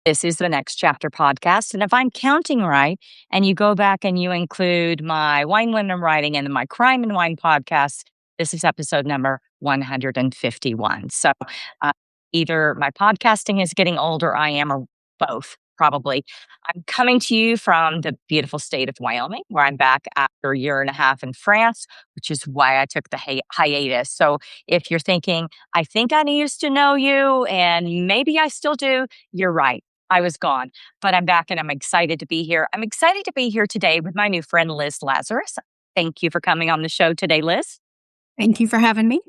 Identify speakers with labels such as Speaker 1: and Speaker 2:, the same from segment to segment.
Speaker 1: This is the Next Chapter podcast. And if I'm counting right, and you go back and you include my Wine When I'm Writing and my Crime and Wine podcast, this is episode number 151. So either my podcasting is getting old or I am, or both, probably. I'm coming to you from the beautiful state of Wyoming, where I'm back after a year and a half in France, which is why I took the hiatus. So if you're thinking, I think I used to know you and maybe I still do, you're right. I was gone, but I'm back and I'm excited to be here. I'm excited to be here today with my new friend, Liz Lazarus. Thank you for coming on the show today, Liz.
Speaker 2: Thank you for having me.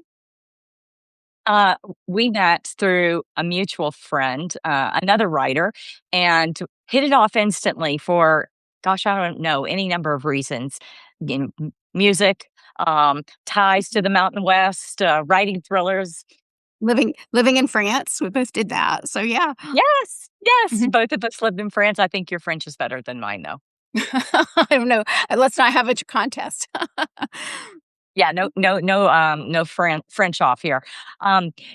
Speaker 1: We met through a mutual friend, another writer, and hit it off instantly for, gosh, I don't know, any number of reasons. Music, ties to the Mountain West, writing thrillers.
Speaker 2: Living in France, we both did that. So yeah.
Speaker 1: Yes, both of us lived in France. I think your French is better than mine, though.
Speaker 2: I don't know. Let's not have a contest.
Speaker 1: Yeah, no French off here.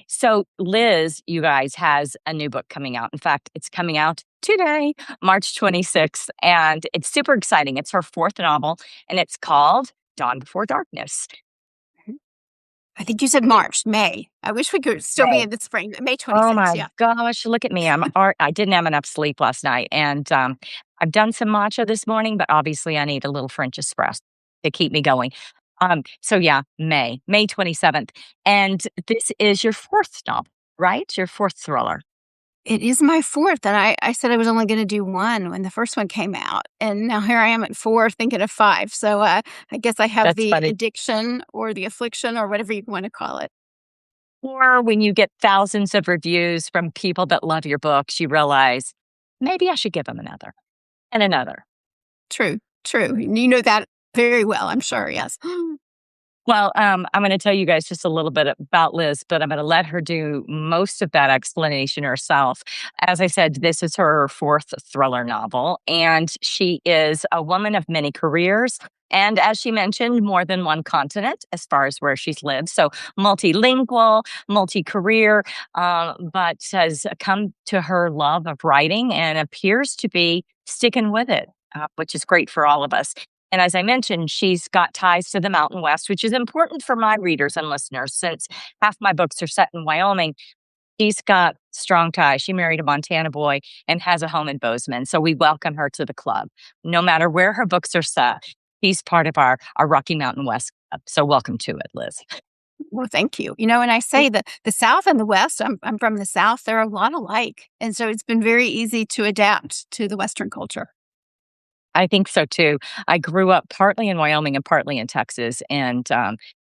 Speaker 1: So Liz, you guys, has a new book coming out. In fact, it's coming out today, March 26th, and it's super exciting. It's her fourth novel, and it's called Dawn Before Darkness.
Speaker 2: I think you said May. I wish we could still be in the spring. May 26th.
Speaker 1: Oh my gosh, look at me. I didn't have enough sleep last night, and I've done some matcha this morning, but obviously I need a little French espresso to keep me going. So yeah, May 27th. And this is your fourth novel, right? Your fourth thriller.
Speaker 2: It is my fourth. And I said I was only going to do one when the first one came out. And now here I am at 4 thinking of 5. So I guess I have the addiction or the affliction or whatever you want to call it.
Speaker 1: Or when you get thousands of reviews from people that love your books, you realize maybe I should give them another and another.
Speaker 2: True. You know that very well, I'm sure, yes.
Speaker 1: Well, I'm going to tell you guys just a little bit about Liz, but I'm going to let her do most of that explanation herself. As I said, this is her fourth thriller novel, and she is a woman of many careers. And as she mentioned, more than one continent as far as where she's lived. So multilingual, multi-career, but has come to her love of writing and appears to be sticking with it, which is great for all of us. And as I mentioned, she's got ties to the Mountain West, which is important for my readers and listeners since half my books are set in Wyoming. She's got strong ties. She married a Montana boy and has a home in Bozeman. So we welcome her to the club. No matter where her books are set, she's part of our Rocky Mountain West club. So welcome to it, Liz.
Speaker 2: Well, thank you. And I say that the South and the West, I'm from the South, they're a lot alike. And so it's been very easy to adapt to the Western culture.
Speaker 1: I think so too. I grew up partly in Wyoming and partly in Texas, and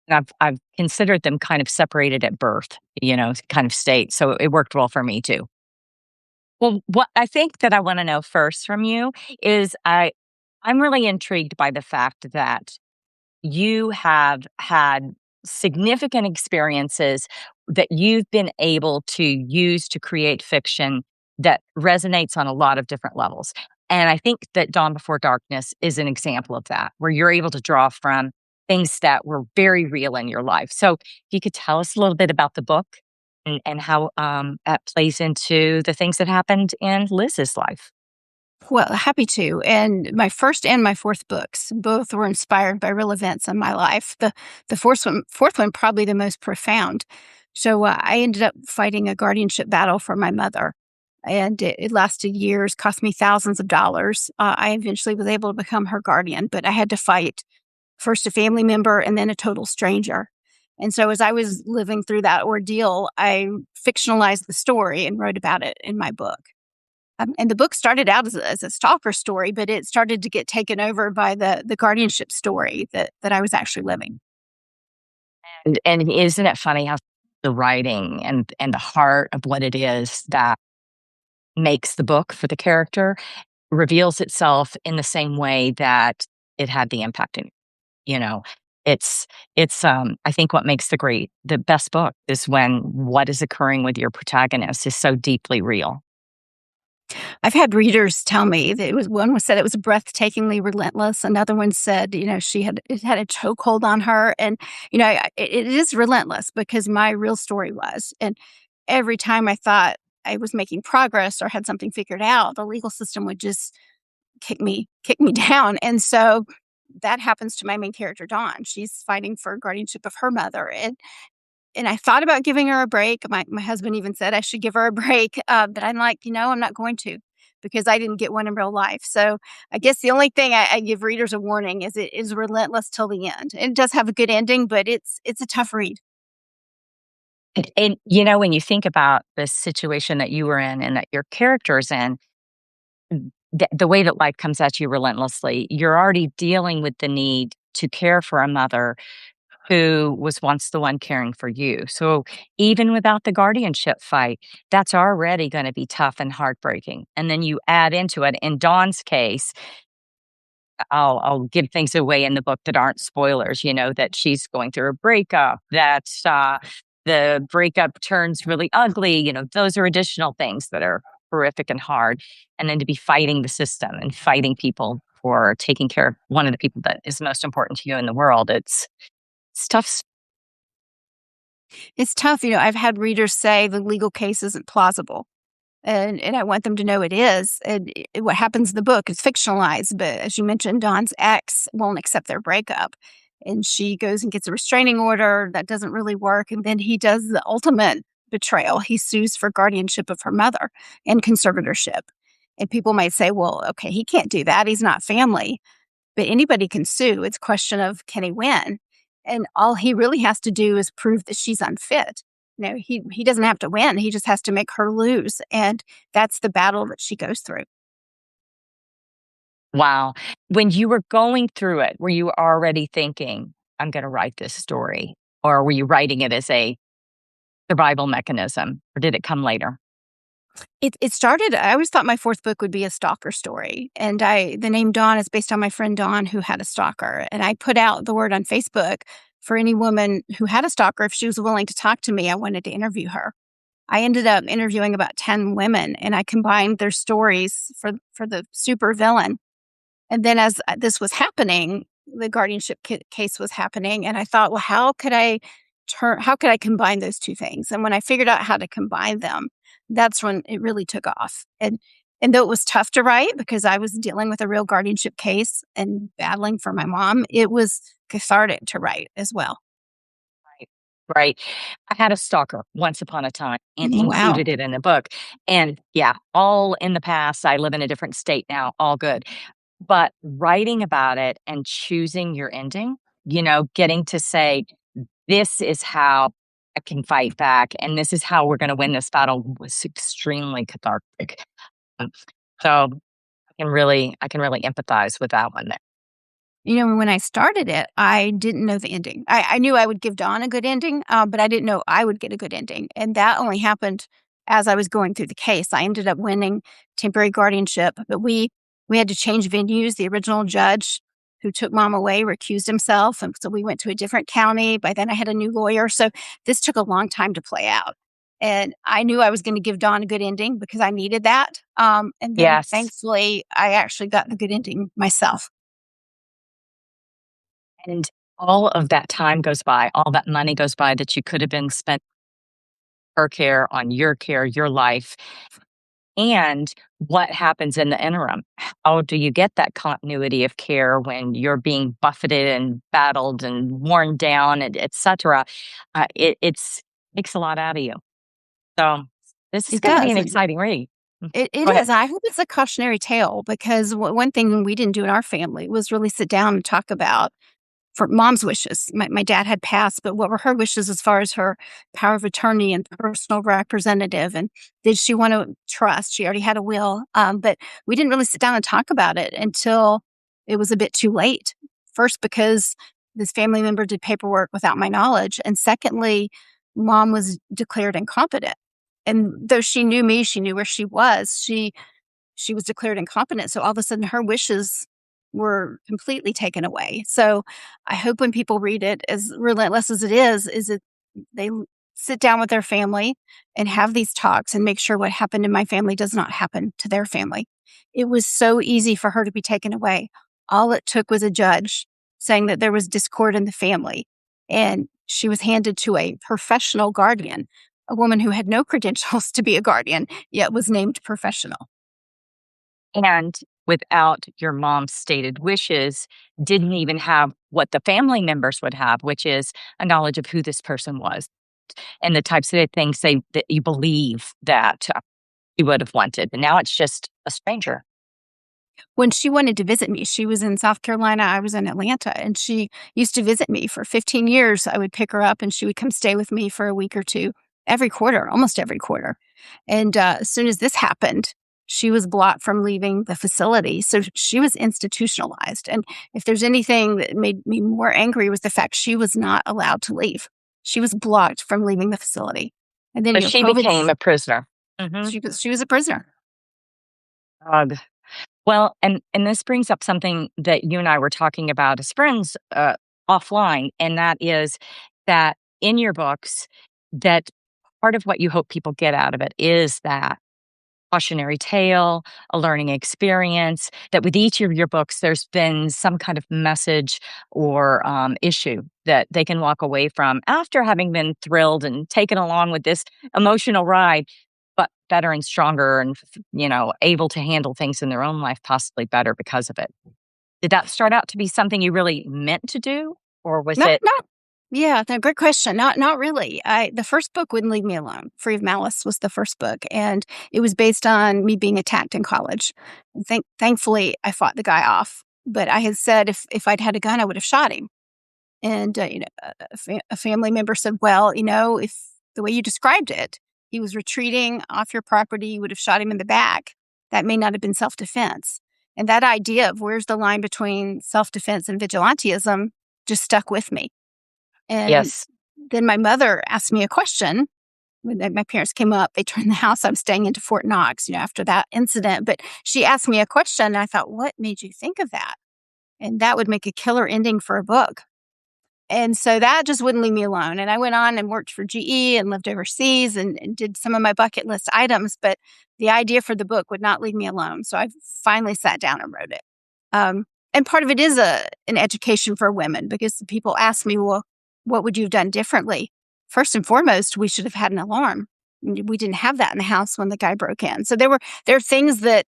Speaker 1: I've considered them kind of separated at birth, kind of state. So it worked well for me too. Well, what I think that I want to know first from you is I'm really intrigued by the fact that you have had significant experiences that you've been able to use to create fiction that resonates on a lot of different levels. And I think that Dawn Before Darkness is an example of that, where you're able to draw from things that were very real in your life. So if you could tell us a little bit about the book and how that plays into the things that happened in Liz's life.
Speaker 2: Well, happy to. And my first and my fourth books, both were inspired by real events in my life. The fourth one, probably the most profound. So I ended up fighting a guardianship battle for my mother. And it lasted years, cost me thousands of dollars. I eventually was able to become her guardian, but I had to fight first a family member and then a total stranger. And so as I was living through that ordeal, I fictionalized the story and wrote about it in my book. And the book started out as a stalker story, but it started to get taken over by the guardianship story that I was actually living.
Speaker 1: And isn't it funny how the writing and the heart of what it is that makes the book for the character reveals itself in the same way that it had the impact in, it's I think what makes the best book is when what is occurring with your protagonist is so deeply real.
Speaker 2: I've had readers tell me that one said it was breathtakingly relentless. Another one said, it had a chokehold on her. And, it is relentless because my real story was. And every time I thought I was making progress or had something figured out, the legal system would just kick me down. And so that happens to my main character, Dawn. She's fighting for guardianship of her mother. And I thought about giving her a break. My husband even said I should give her a break, but I'm like, I'm not going to, because I didn't get one in real life. So I guess the only thing I give readers a warning is it is relentless till the end. It does have a good ending, but it's a tough read.
Speaker 1: And when you think about the situation that you were in and that your character's in, the way that life comes at you relentlessly, you're already dealing with the need to care for a mother who was once the one caring for you. So even without the guardianship fight, that's already going to be tough and heartbreaking. And then you add into it, in Dawn's case, I'll give things away in the book that aren't spoilers, that she's going through a breakup, that the breakup turns really ugly, those are additional things that are horrific and hard. And then to be fighting the system and fighting people for taking care of one of the people that is most important to you in the world. It's tough.
Speaker 2: It's tough. I've had readers say the legal case isn't plausible. And I want them to know it is. And what happens in the book is fictionalized. But as you mentioned, Dawn's ex won't accept their breakup. And she goes and gets a restraining order. That doesn't really work. And then he does the ultimate betrayal. He sues for guardianship of her mother and conservatorship. And people might say, well, okay, he can't do that. He's not family. But anybody can sue. It's a question of, can he win? And all he really has to do is prove that she's unfit. He doesn't have to win. He just has to make her lose. And that's the battle that she goes through.
Speaker 1: Wow. When you were going through it, were you already thinking, I'm going to write this story? Or were you writing it as a survival mechanism? Or did it come later?
Speaker 2: It started, I always thought my fourth book would be a stalker story. And the name Dawn is based on my friend Dawn, who had a stalker. And I put out the word on Facebook for any woman who had a stalker. If she was willing to talk to me, I wanted to interview her. I ended up interviewing about 10 women, and I combined their stories for the super villain. And then as this was happening, the guardianship case was happening, and I thought, well, how could I combine those two things? And when I figured out how to combine them, that's when it really took off. And though it was tough to write because I was dealing with a real guardianship case and battling for my mom, it was cathartic to write as well.
Speaker 1: Right. Right. I had a stalker once upon a time and
Speaker 2: Wow.
Speaker 1: included it in the book. And yeah, all in the past. I live in a different state now, all good. But writing about it and choosing your ending, getting to say, this is how I can fight back, and this is how we're going to win this battle was extremely cathartic. Um, So I can really empathize with that one there.
Speaker 2: When I started it, I didn't know the ending. I knew I would give Dawn a good ending, but I didn't know I would get a good ending. And that only happened as I was going through the case. I ended up winning temporary guardianship, but we had to change venues. The original judge who took mom away recused himself. And so we went to a different county. By then I had a new lawyer. So this took a long time to play out. And I knew I was going to give Dawn a good ending because I needed that. And then
Speaker 1: Yes.
Speaker 2: thankfully, I actually got the good ending myself.
Speaker 1: And all of that time goes by, all that money goes by that you could have been spent her care, your life. And what happens in the interim? How do you get that continuity of care when you're being buffeted and battled and worn down, and et cetera? It's takes a lot out of you. So this is
Speaker 2: It
Speaker 1: going to be
Speaker 2: does.
Speaker 1: an exciting read.
Speaker 2: It
Speaker 1: Go ahead.
Speaker 2: is. I hope it's a cautionary tale because one thing we didn't do in our family was really sit down and talk about for mom's wishes. My dad had passed, but what were her wishes as far as her power of attorney and personal representative? And did she want to trust? She already had a will. But we didn't really sit down and talk about it until it was a bit too late. First, because this family member did paperwork without my knowledge. And secondly, mom was declared incompetent. And though she knew me, she knew where she was. She was declared incompetent. So all of a sudden her wishes were completely taken away. So I hope when people read it, as relentless as it is that they sit down with their family and have these talks and make sure what happened in my family does not happen to their family. It was so easy for her to be taken away. All it took was a judge saying that there was discord in the family, and she was handed to a professional guardian. a woman who had no credentials to be a guardian, yet was named professional.
Speaker 1: And without your mom's stated wishes, didn't even have what the family members would have, which is a knowledge of who this person was and the types of things that you believe that you would have wanted. And now it's just a stranger.
Speaker 2: When she wanted to visit me, she was in South Carolina, I was in Atlanta, and she used to visit me for 15 years. I would pick her up and she would come stay with me for a week or two every quarter, almost every quarter. And as soon as this happened, she was blocked from leaving the facility. So she was institutionalized. And if there's anything that made me more angry was the fact she was not allowed to leave. She was blocked from leaving the facility. And then,
Speaker 1: So she
Speaker 2: COVID,
Speaker 1: became a prisoner. Hmm.
Speaker 2: she was a prisoner.
Speaker 1: Well, and this brings up something that you and I were talking about as friends offline, and that is that in your books, that part of what you hope people get out of it is that cautionary tale, a learning experience. That with each of your books, there's been some kind of message or issue that they can walk away from after having been thrilled and taken along with this emotional ride, but better and stronger and, able to handle things in their own life possibly better because of it. Did that start out to be something you really meant to do? Or was
Speaker 2: Not
Speaker 1: it
Speaker 2: not Yeah, no, great question. Not really. The first book wouldn't leave me alone. Free of Malice was the first book, and it was based on me being attacked in college. Thankfully, I fought the guy off, but I had said if I'd had a gun, I would have shot him. And a family member said, "Well, if the way you described it, he was retreating off your property, you would have shot him in the back. That may not have been self defense." And that idea of where's the line between self defense and vigilantism just stuck with me. And
Speaker 1: yes?
Speaker 2: then my mother asked me a question when my parents came up. They turned the house I'm staying into Fort Knox, after that incident. But she asked me a question, and I thought, what made you think of that? And that would make a killer ending for a book. And so that just wouldn't leave me alone. And I went on and worked for GE and lived overseas and did some of my bucket list items. But the idea for the book would not leave me alone. So I finally sat down and wrote it. And part of it is an education for women because people ask me, well, what would you have done differently? First and foremost, we should have had an alarm. We didn't have that in the house when the guy broke in. So there are things that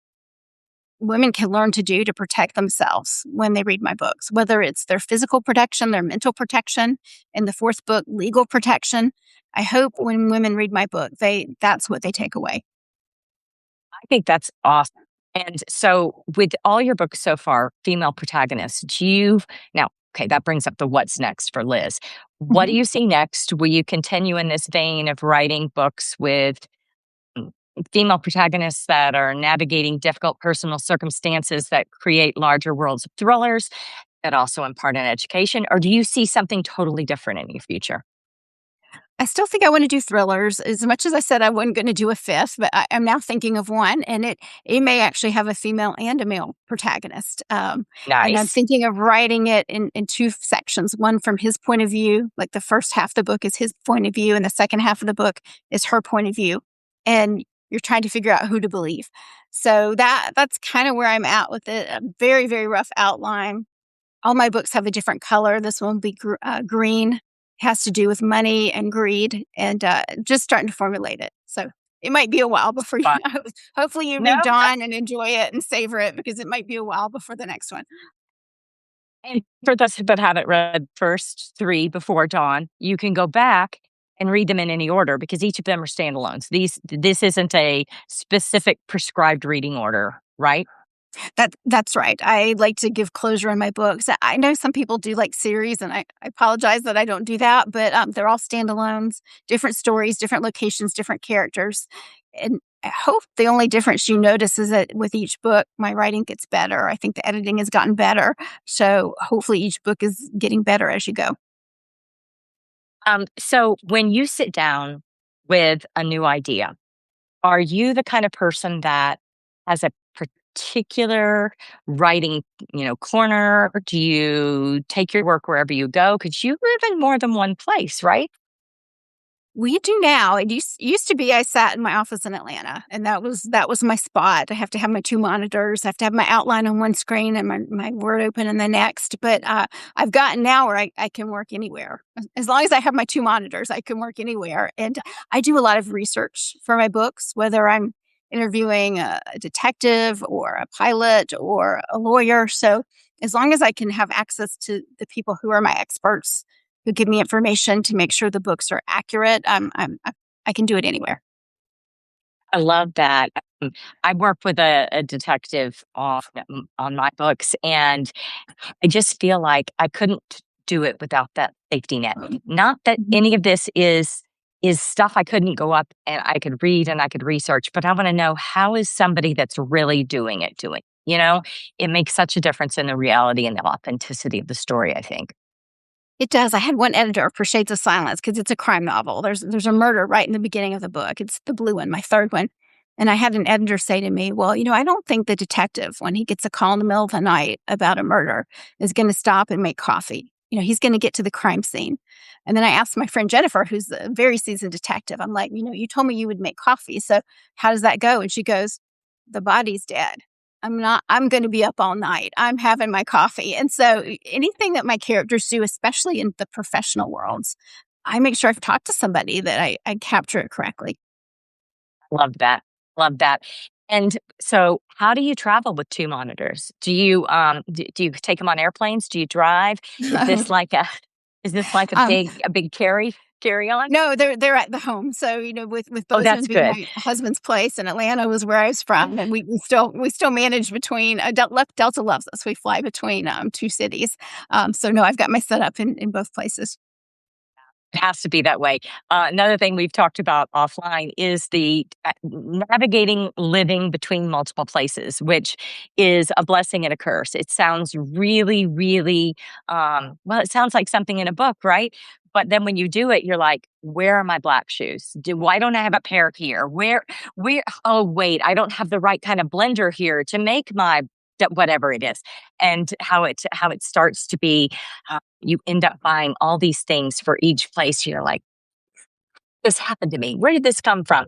Speaker 2: women can learn to do to protect themselves when they read my books, whether it's their physical protection, their mental protection, and the fourth book, legal protection. I hope when women read my book, that's what they take away.
Speaker 1: I think that's awesome. And so, with all your books so far, female protagonists, now, okay, that brings up the what's next for Liz. What do
Speaker 2: Mhm.
Speaker 1: you see next? Will you continue in this vein of writing books with mm, female protagonists that are navigating difficult personal circumstances that create larger worlds of thrillers that also impart an education? Or do you see something totally different in your future?
Speaker 2: I still think I want to do thrillers as much as I said I wasn't going to do a fifth, but I'm now thinking of one, and it may actually have a female and a male protagonist. And I'm
Speaker 1: Nice.
Speaker 2: thinking of writing it in two sections, one from his point of view, like the first half of the book is his point of view, and the second half of the book is her point of view. And you're trying to figure out who to believe. So that's kind of where I'm at with it. A very, very rough outline. All my books have a different color. This one will be green. Has to do with money and greed, and just starting to formulate it. So it might be a while before you.
Speaker 1: Fun.
Speaker 2: Hopefully, you
Speaker 1: No,
Speaker 2: read Dawn and enjoy it and savor it because it might be a while before the next one.
Speaker 1: and for those that haven't read first 3 before dawn, you can go back and read them in any order because each of them are standalones. This isn't a specific prescribed reading order, right?
Speaker 2: That's right. I like to give closure in my books. I know some people do like series, and I apologize that I don't do that, but they're all standalones, different stories, different locations, different characters. And I hope the only difference you notice is that with each book, my writing gets better. I think the editing has gotten better. So hopefully each book is getting better as you go.
Speaker 1: So when you sit down with a new idea, are you the kind of person that has a particular writing, corner? Or do you take your work wherever you go? Because you live in more than one place, right?
Speaker 2: We do now. It used to be I sat in my office in Atlanta, and that was my spot. I have to have my 2 monitors. I have to have my outline on one screen and my Word open in the next. But I've gotten now where I can work anywhere. As long as I have my 2 monitors, I can work anywhere. And I do a lot of research for my books, whether I'm interviewing a detective or a pilot or a lawyer. So as long as I can have access to the people who are my experts who give me information to make sure the books are accurate. I can do it anywhere.
Speaker 1: I love that. I work with a detective on my books, and I just feel like I couldn't do it without that safety net. Not that
Speaker 2: Mhm.
Speaker 1: any of this is stuff I couldn't go up and I could read and I could research, but I want to know, how is somebody that's really doing it doing? You know, it makes such a difference in the reality and the authenticity of the story, I think.
Speaker 2: It does. I had one editor for Shades of Silence because it's a crime novel. There's a murder right in the beginning of the book. It's the blue one, my third one. And I had an editor say to me, "Well, I don't think the detective, when he gets a call in the middle of the night about a murder, is going to stop and make coffee. He's going to get to the crime scene." And then I asked my friend Jennifer, who's a very seasoned detective, I'm like, "You told me you would make coffee. So how does that go?" And she goes, "The body's dead. I'm going to be up all night. I'm having my coffee." And so anything that my characters do, especially in the professional worlds, I make sure I've talked to somebody that I capture it correctly.
Speaker 1: Love that. Love that. And so, how do you travel with 2 monitors? Do you take them on airplanes? Do you drive? Is this like a is this like
Speaker 2: um,
Speaker 1: a big carry-on?
Speaker 2: no, they're at the home. So with
Speaker 1: Oh,
Speaker 2: Bozeman
Speaker 1: that's
Speaker 2: being
Speaker 1: good.
Speaker 2: my husband's place, and Atlanta was where I was from, and we still manage between. Delta loves us. We fly between 2 cities. So no, I've got my setup in both places.
Speaker 1: It has to be that way. Another thing we've talked about offline is the navigating living between multiple places, which is a blessing and a curse. It sounds really, really, well, it sounds like something in a book, right? But then when you do it, you're like, where are my black shoes? Why don't I have a pair here? Oh, wait, I don't have the right kind of blender here to make my whatever it is. And how it starts to be, you end up buying all these things for each place. You're like, this happened to me. Where did this come from?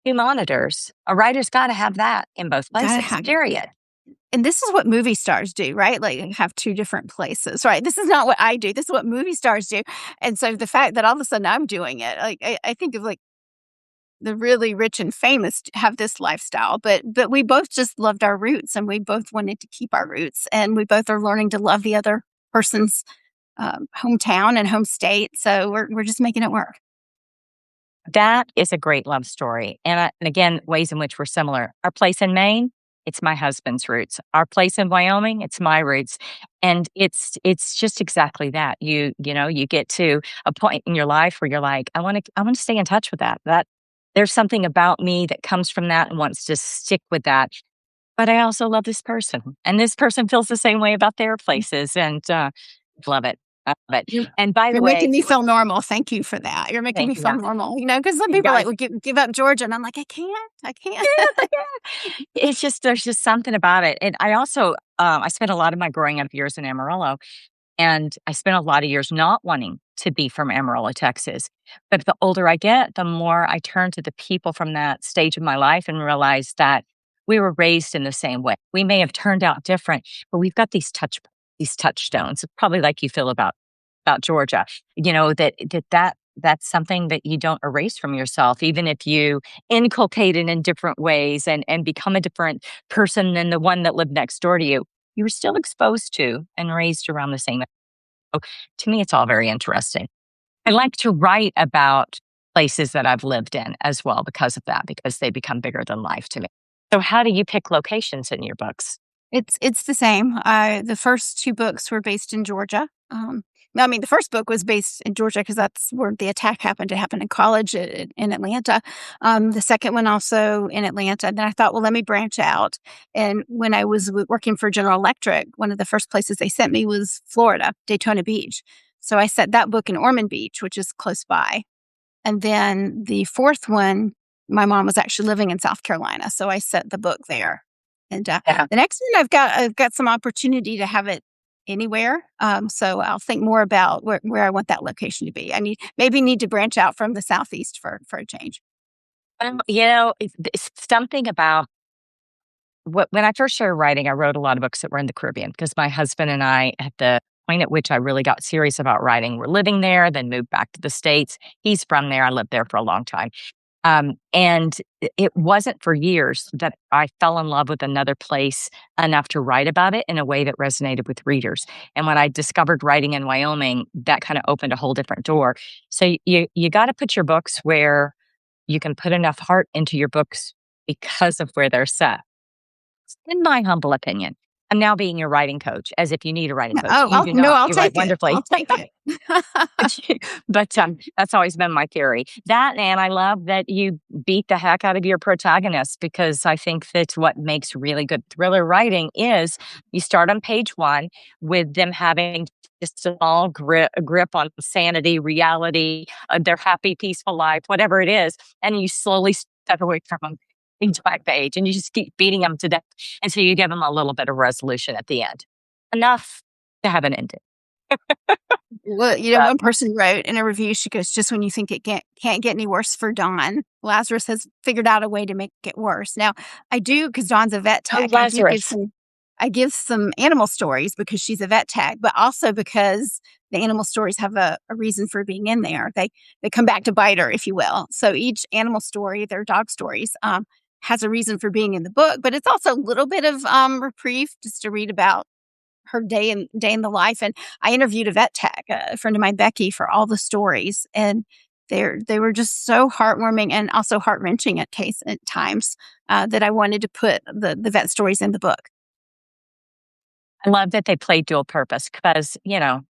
Speaker 1: 2 monitors. A writer's got to have that in both
Speaker 2: Gotta
Speaker 1: places,
Speaker 2: have it.
Speaker 1: period.
Speaker 2: And this is what movie stars do, right? Like, have 2 different places, right? This is not what I do. This is what movie stars do. And so the fact that all of a sudden I'm doing it, like, I think of, like, the really rich and famous have this lifestyle, but we both just loved our roots, and we both wanted to keep our roots, and we both are learning to love the other person's, hometown and home state, so we're just making it work.
Speaker 1: That is a great love story. And again, ways in which we're similar. Our place in Maine, it's my husband's roots. Our place in Wyoming, it's my roots. And it's just exactly that. You get to a point in your life where you're like, I want to stay in touch with that. That there's something about me that comes from that and wants to stick with that. But I also love this person. And this person feels the same way about their places. And love it. I love it.
Speaker 2: You're
Speaker 1: And by the
Speaker 2: you're
Speaker 1: way,
Speaker 2: making me feel normal. Thank you for that. You're making me
Speaker 1: thank
Speaker 2: feel
Speaker 1: you.
Speaker 2: normal, because some people are like,
Speaker 1: Guys,
Speaker 2: "Well, give up Georgia," and I'm like, I can't."
Speaker 1: it's just there's just something about it. And I also, I spent a lot of my growing up years in Amarillo, and I spent a lot of years not wanting to be from Amarillo, Texas. But the older I get, the more I turn to the people from that stage of my life and realize that we were raised in the same way. We may have turned out different, but we've got these touchstones, probably like you feel about Georgia. That's something that you don't erase from yourself, even if you inculcate it in different ways and become a different person than the one that lived next door to you. You were still exposed to and raised around the same. So to me, it's all very interesting. I like to write about places that I've lived in as well because of that, because they become bigger than life to me. So, how do you pick locations in your books?
Speaker 2: It's the same. The first 2 books were based in Georgia. No, I mean, the first book was based in Georgia because that's where the attack happened. It happened in college in Atlanta. The second one also in Atlanta. And then I thought, well, let me branch out. And when I was working for General Electric, one of the first places they sent me was Florida, Daytona Beach. So I set that book in Ormond Beach, which is close by. And then the fourth one, my mom was actually living in South Carolina, so I set the book there. And
Speaker 1: Yeah.
Speaker 2: the next one, I've got some opportunity to have it anywhere. So I'll think more about where I want that location to be. I need to branch out from the Southeast for a change.
Speaker 1: It's something about when I first started writing, I wrote a lot of books that were in the Caribbean because my husband and I, at the point at which I really got serious about writing, were living there, then moved back to the States. He's from there. I lived there for a long time. And it wasn't for years that I fell in love with another place enough to write about it in a way that resonated with readers. And when I discovered writing in Wyoming, that kind of opened a whole different door. So you got to put your books where you can put enough heart into your books because of where they're set. In my humble opinion, I'm now being your writing coach, as if you need a writing coach.
Speaker 2: Oh,
Speaker 1: You do
Speaker 2: no,
Speaker 1: not.
Speaker 2: I'll
Speaker 1: You write
Speaker 2: take it.
Speaker 1: wonderfully.
Speaker 2: I'll take it.
Speaker 1: But that's always been my theory. That, and I love that you beat the heck out of your protagonist, because I think that's what makes really good thriller writing is you start on page one with them having just a small grip on sanity, reality, their happy, peaceful life, whatever it is, and you slowly step away from them page by page, and you just keep beating them to death until you give them a little bit of resolution at the end. Enough to have an ending.
Speaker 2: Well,
Speaker 1: But
Speaker 2: one person wrote in a review, she goes, "Just when you think it can't get any worse for Dawn, Lazarus has figured out a way to make it worse." Now, I do, because Dawn's a vet
Speaker 1: oh,
Speaker 2: tech.
Speaker 1: Lazarus.
Speaker 2: I give some animal stories because she's a vet tech, but also because the animal stories have a reason for being in there. They come back to bite her, if you will. So each animal story, their dog stories, has a reason for being in the book, but it's also a little bit of reprieve just to read about her day in the life. And I interviewed a vet tech, a friend of mine, Becky, for all the stories, and they were just so heartwarming and also heart wrenching at times, that I wanted to put the vet stories in the book.
Speaker 1: I love that they play dual purpose because,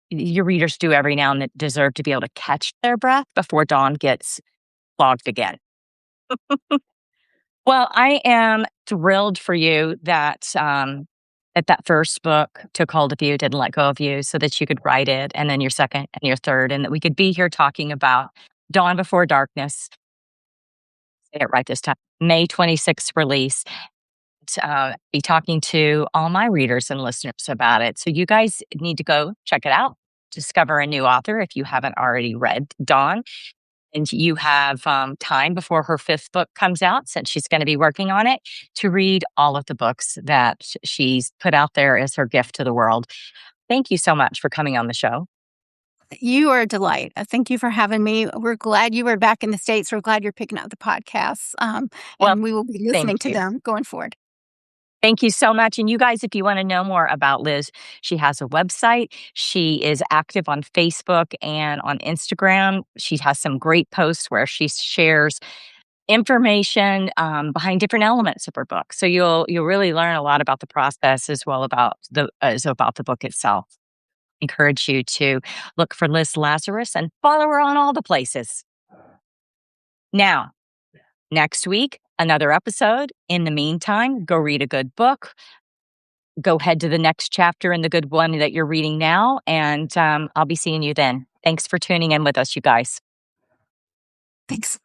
Speaker 1: your readers do every now and then deserve to be able to catch their breath before Dawn gets clogged again. Well, I am thrilled for you that first book took hold of you, didn't let go of you, so that you could write it, and then your second and your third, and that we could be here talking about Dawn Before Darkness. Say it right this time. May 26th release. Be talking to all my readers and listeners about it. So you guys need to go check it out. Discover a new author if you haven't already read Dawn. And you have time before her fifth book comes out, since she's going to be working on it, to read all of the books that she's put out there as her gift to the world. Thank you so much for coming on the show.
Speaker 2: You are a delight. Thank you for having me. We're glad you were back in the States. We're glad you're picking up the podcasts,
Speaker 1: Well,
Speaker 2: and we will be
Speaker 1: thank
Speaker 2: listening to
Speaker 1: you.
Speaker 2: them going forward.
Speaker 1: Thank you so much. And you guys, if you want to know more about Liz, she has a website. She is active on Facebook and on Instagram. She has some great posts where she shares information behind different elements of her book. So you'll really learn a lot about the process as about the book itself. Encourage you to look for Liz Lazarus and follow her on all the places. Now, next week, another episode. In the meantime, go read a good book. Go head to the next chapter in the good one that you're reading now, and I'll be seeing you then. Thanks for tuning in with us, you guys.
Speaker 2: Thanks.